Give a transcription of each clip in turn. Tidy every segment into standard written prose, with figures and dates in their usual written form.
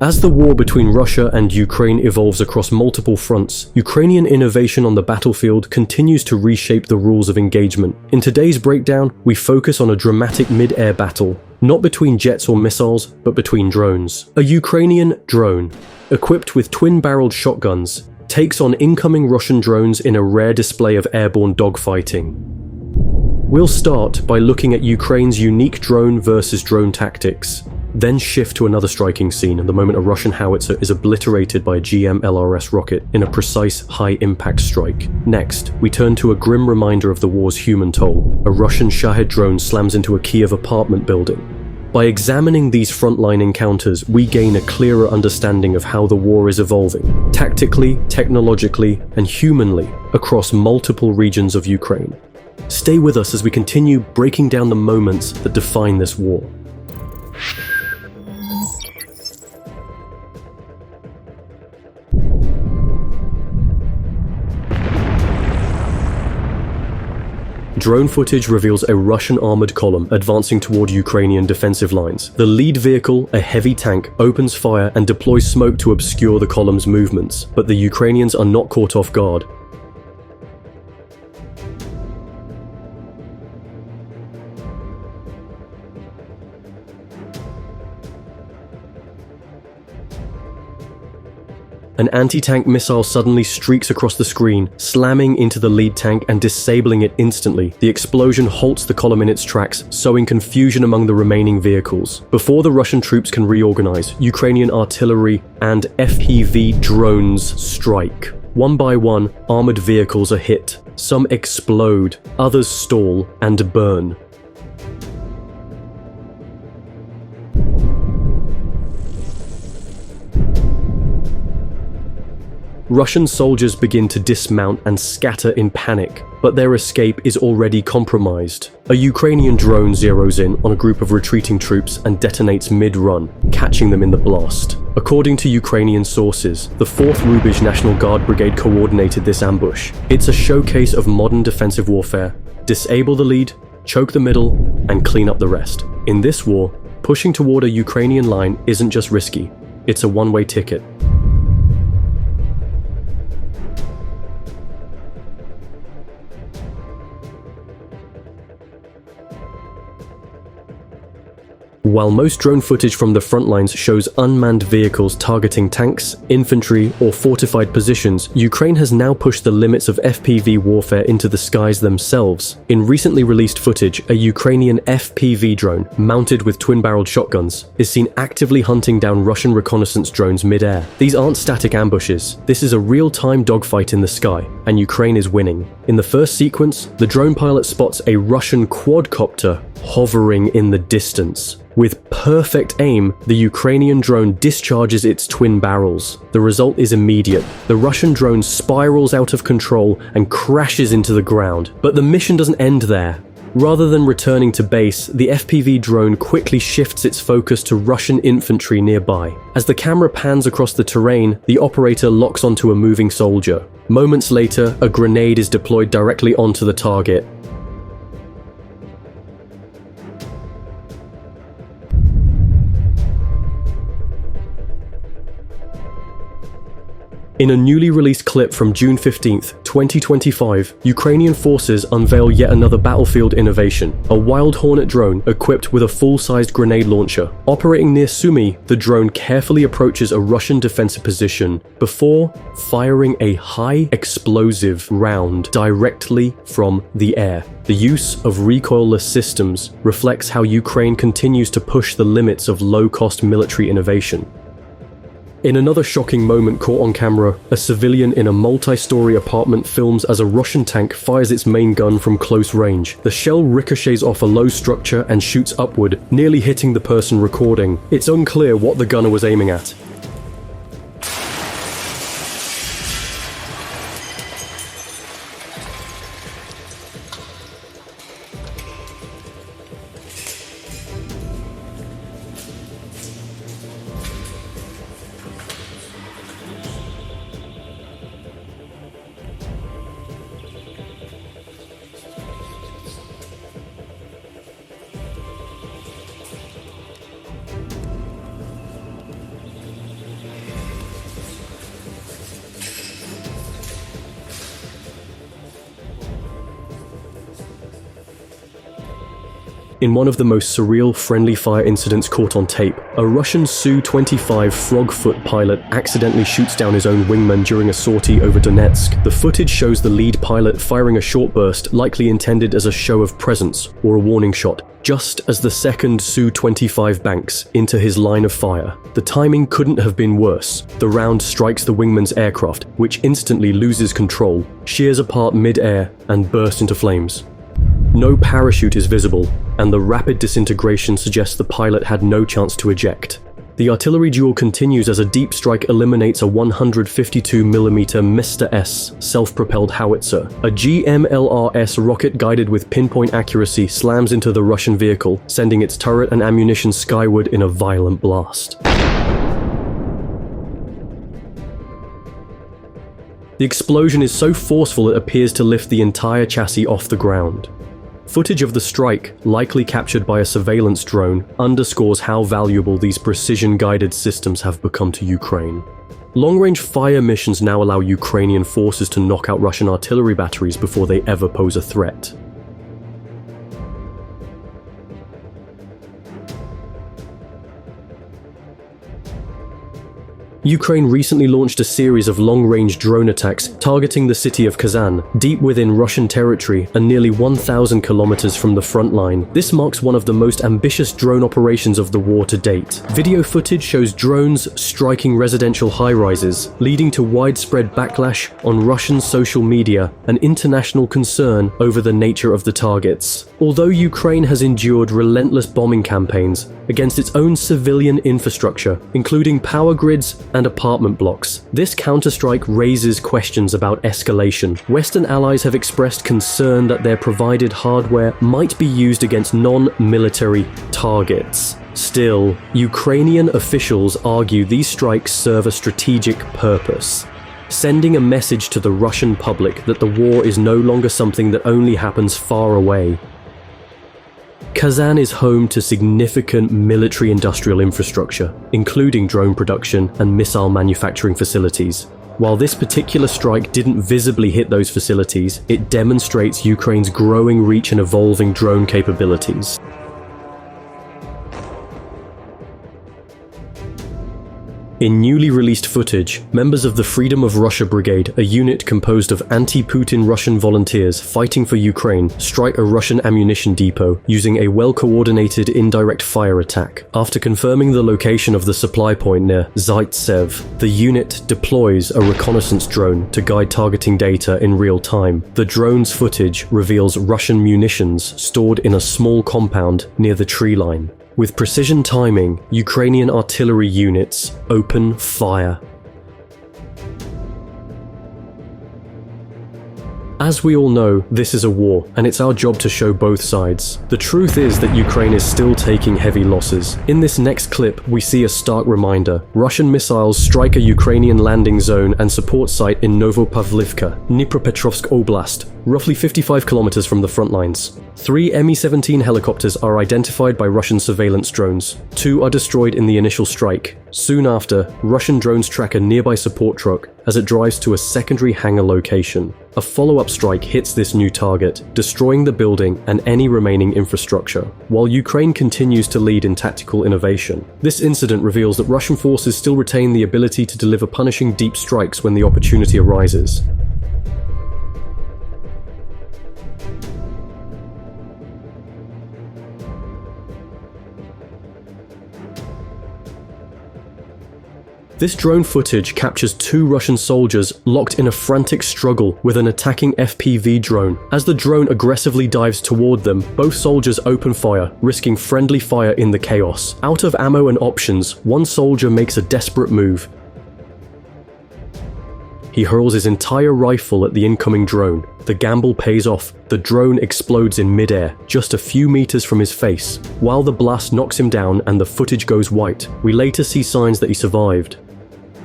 As the war between Russia and Ukraine evolves across multiple fronts, Ukrainian innovation on the battlefield continues to reshape the rules of engagement. In today's breakdown, we focus on a dramatic mid-air battle, not between jets or missiles, but between drones. A Ukrainian drone, equipped with twin-barreled shotguns, takes on incoming Russian drones in a rare display of airborne dogfighting. We'll start by looking at Ukraine's unique drone versus drone tactics, then shift to another striking scene the moment a Russian howitzer is obliterated by a GM-LRS rocket in a precise high-impact strike. Next, we turn to a grim reminder of the war's human toll. A Russian Shahed drone slams into a Kiev apartment building. By examining these frontline encounters, we gain a clearer understanding of how the war is evolving, tactically, technologically, and humanly, across multiple regions of Ukraine. Stay with us as we continue breaking down the moments that define this war. Drone footage reveals a Russian armored column advancing toward Ukrainian defensive lines. The lead vehicle, a heavy tank, opens fire and deploys smoke to obscure the column's movements, but the Ukrainians are not caught off guard. An anti-tank missile suddenly streaks across the screen, slamming into the lead tank and disabling it instantly. The explosion halts the column in its tracks, sowing confusion among the remaining vehicles. Before the Russian troops can reorganize, Ukrainian artillery and FPV drones strike. One by one, armored vehicles are hit. Some explode, others stall and burn. Russian soldiers begin to dismount and scatter in panic, but their escape is already compromised. A Ukrainian drone zeroes in on a group of retreating troops and detonates mid-run, catching them in the blast. According to Ukrainian sources, the 4th Rubizh National Guard Brigade coordinated this ambush. It's a showcase of modern defensive warfare. Disable the lead, choke the middle, and clean up the rest. In this war, pushing toward a Ukrainian line isn't just risky, it's a one-way ticket. While most drone footage from the front lines shows unmanned vehicles targeting tanks, infantry, or fortified positions, Ukraine has now pushed the limits of FPV warfare into the skies themselves. In recently released footage, a Ukrainian FPV drone, mounted with twin-barreled shotguns, is seen actively hunting down Russian reconnaissance drones mid-air. These aren't static ambushes. This is a real-time dogfight in the sky, and Ukraine is winning. In the first sequence, the drone pilot spots a Russian quadcopter hovering in the distance. With perfect aim, the Ukrainian drone discharges its twin barrels. The result is immediate. The Russian drone spirals out of control and crashes into the ground. But the mission doesn't end there. Rather than returning to base, the FPV drone quickly shifts its focus to Russian infantry nearby. As the camera pans across the terrain, the operator locks onto a moving soldier. Moments later, a grenade is deployed directly onto the target. In a newly released clip from June 15th, 2025, Ukrainian forces unveil yet another battlefield innovation, a Wild Hornet drone equipped with a full-sized grenade launcher. Operating near Sumy, the drone carefully approaches a Russian defensive position before firing a high-explosive round directly from the air. The use of recoilless systems reflects how Ukraine continues to push the limits of low-cost military innovation. In another shocking moment caught on camera, a civilian in a multi-story apartment films as a Russian tank fires its main gun from close range. The shell ricochets off a low structure and shoots upward, nearly hitting the person recording. It's unclear what the gunner was aiming at. In one of the most surreal friendly fire incidents caught on tape, a Russian Su-25 Frogfoot pilot accidentally shoots down his own wingman during a sortie over Donetsk. The footage shows the lead pilot firing a short burst, likely intended as a show of presence or a warning shot, just as the second Su-25 banks into his line of fire. The timing couldn't have been worse. The round strikes the wingman's aircraft, which instantly loses control, shears apart mid-air, and bursts into flames. No parachute is visible, and the rapid disintegration suggests the pilot had no chance to eject. The artillery duel continues as a deep strike eliminates a 152mm Mr. S self-propelled howitzer. A GMLRS rocket guided with pinpoint accuracy slams into the Russian vehicle, sending its turret and ammunition skyward in a violent blast. The explosion is so forceful it appears to lift the entire chassis off the ground. Footage of the strike, likely captured by a surveillance drone, underscores how valuable these precision-guided systems have become to Ukraine. Long-range fire missions now allow Ukrainian forces to knock out Russian artillery batteries before they ever pose a threat. Ukraine recently launched a series of long-range drone attacks targeting the city of Kazan, deep within Russian territory and nearly 1,000 kilometers from the front line. This marks one of the most ambitious drone operations of the war to date. Video footage shows drones striking residential high-rises, leading to widespread backlash on Russian social media and international concern over the nature of the targets. Although Ukraine has endured relentless bombing campaigns against its own civilian infrastructure, including power grids and apartment blocks, this counterstrike raises questions about escalation. Western allies have expressed concern that their provided hardware might be used against non-military targets. Still, Ukrainian officials argue these strikes serve a strategic purpose, sending a message to the Russian public that the war is no longer something that only happens far away. Kazan is home to significant military-industrial infrastructure, including drone production and missile manufacturing facilities. While this particular strike didn't visibly hit those facilities, it demonstrates Ukraine's growing reach and evolving drone capabilities. In newly released footage, members of the Freedom of Russia Brigade, a unit composed of anti-Putin Russian volunteers fighting for Ukraine, strike a Russian ammunition depot using a well-coordinated indirect fire attack. After confirming the location of the supply point near Zaitsev, the unit deploys a reconnaissance drone to guide targeting data in real time. The drone's footage reveals Russian munitions stored in a small compound near the tree line. With precision timing, Ukrainian artillery units open fire. As we all know, this is a war, and it's our job to show both sides. The truth is that Ukraine is still taking heavy losses. In this next clip, we see a stark reminder. Russian missiles strike a Ukrainian landing zone and support site in Novopavlivka, Dnipropetrovsk Oblast, roughly 55 kilometers from the front lines. 3 Mi-17 helicopters are identified by Russian surveillance drones. 2 are destroyed in the initial strike. Soon after, Russian drones track a nearby support truck as it drives to a secondary hangar location. A follow-up strike hits this new target, destroying the building and any remaining infrastructure, while Ukraine continues to lead in tactical innovation. This incident reveals that Russian forces still retain the ability to deliver punishing deep strikes when the opportunity arises. This drone footage captures 2 Russian soldiers locked in a frantic struggle with an attacking FPV drone. As the drone aggressively dives toward them, both soldiers open fire, risking friendly fire in the chaos. Out of ammo and options, one soldier makes a desperate move. He hurls his entire rifle at the incoming drone. The gamble pays off. The drone explodes in midair, just a few meters from his face. While the blast knocks him down and the footage goes white, we later see signs that he survived.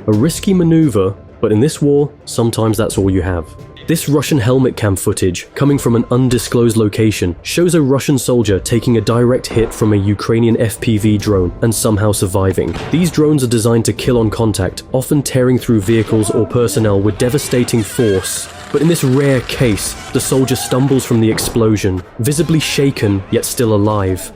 A risky maneuver, but in this war, sometimes that's all you have. This Russian helmet cam footage, coming from an undisclosed location, shows a Russian soldier taking a direct hit from a Ukrainian FPV drone and somehow surviving. These drones are designed to kill on contact, often tearing through vehicles or personnel with devastating force But in this rare case, the soldier stumbles from the explosion, visibly shaken yet still alive.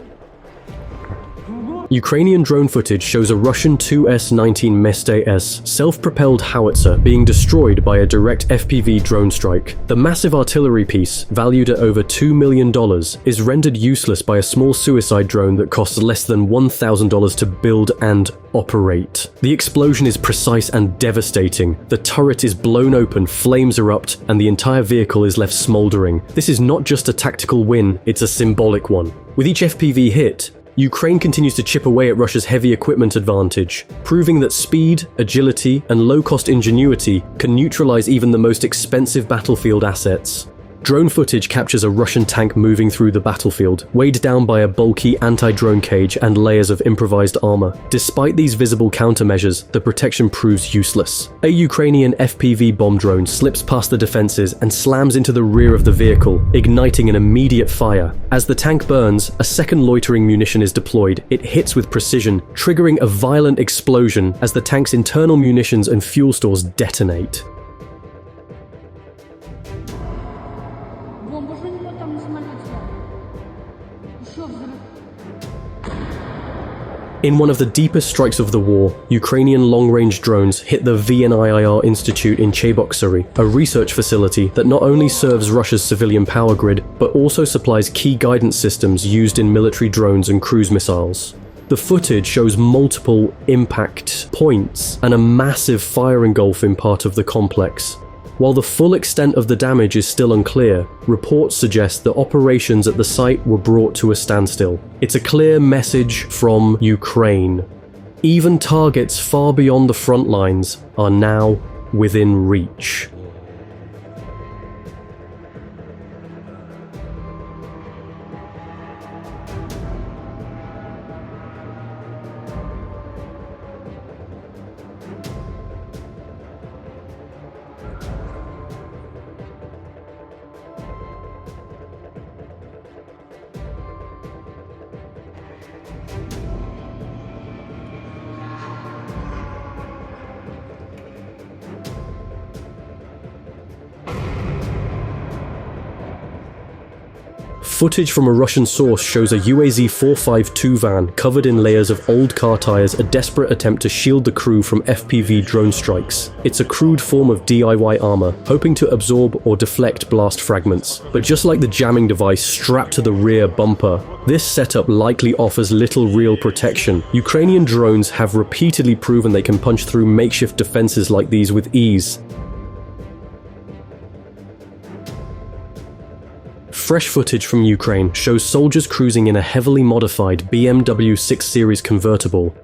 Ukrainian drone footage shows a Russian Tu-S-19 Meste-S self-propelled howitzer being destroyed by a direct FPV drone strike. The massive artillery piece, valued at over $2 million, is rendered useless by a small suicide drone that costs less than $1,000 to build and operate. The explosion is precise and devastating. The turret is blown open, flames erupt, and the entire vehicle is left smoldering. This is not just a tactical win, it's a symbolic one. With each FPV hit, Ukraine continues to chip away at Russia's heavy equipment advantage, proving that speed, agility, and low-cost ingenuity can neutralize even the most expensive battlefield assets. Drone footage captures a Russian tank moving through the battlefield, weighed down by a bulky anti-drone cage and layers of improvised armor. Despite these visible countermeasures, the protection proves useless. A Ukrainian FPV bomb drone slips past the defenses and slams into the rear of the vehicle, igniting an immediate fire. As the tank burns, a second loitering munition is deployed. It hits with precision, triggering a violent explosion as the tank's internal munitions and fuel stores detonate. In one of the deepest strikes of the war, Ukrainian long-range drones hit the VNIIR Institute in Cheboksary, a research facility that not only serves Russia's civilian power grid, but also supplies key guidance systems used in military drones and cruise missiles. The footage shows multiple impact points and a massive fire engulf in part of the complex. While the full extent of the damage is still unclear, reports suggest that operations at the site were brought to a standstill. It's a clear message from Ukraine. Even targets far beyond the front lines are now within reach. Footage from a Russian source shows a UAZ 452 van covered in layers of old car tires, a desperate attempt to shield the crew from FPV drone strikes. It's a crude form of DIY armor, hoping to absorb or deflect blast fragments. But just like the jamming device strapped to the rear bumper, this setup likely offers little real protection. Ukrainian drones have repeatedly proven they can punch through makeshift defenses like these with ease. Fresh footage from Ukraine shows soldiers cruising in a heavily modified BMW 6 Series convertible.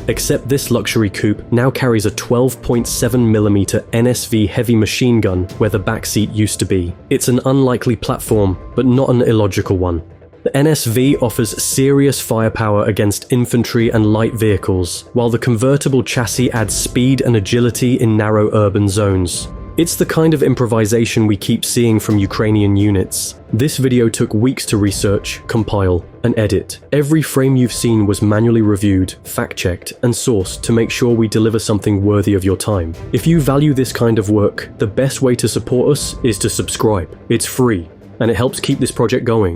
Except this luxury coupe now carries a 12.7mm NSV heavy machine gun where the backseat used to be. It's an unlikely platform, but not an illogical one. The NSV offers serious firepower against infantry and light vehicles, while the convertible chassis adds speed and agility in narrow urban zones. It's the kind of improvisation we keep seeing from Ukrainian units. This video took weeks to research, compile, and edit. Every frame you've seen was manually reviewed, fact-checked, and sourced to make sure we deliver something worthy of your time. If you value this kind of work, the best way to support us is to subscribe. It's free, and it helps keep this project going.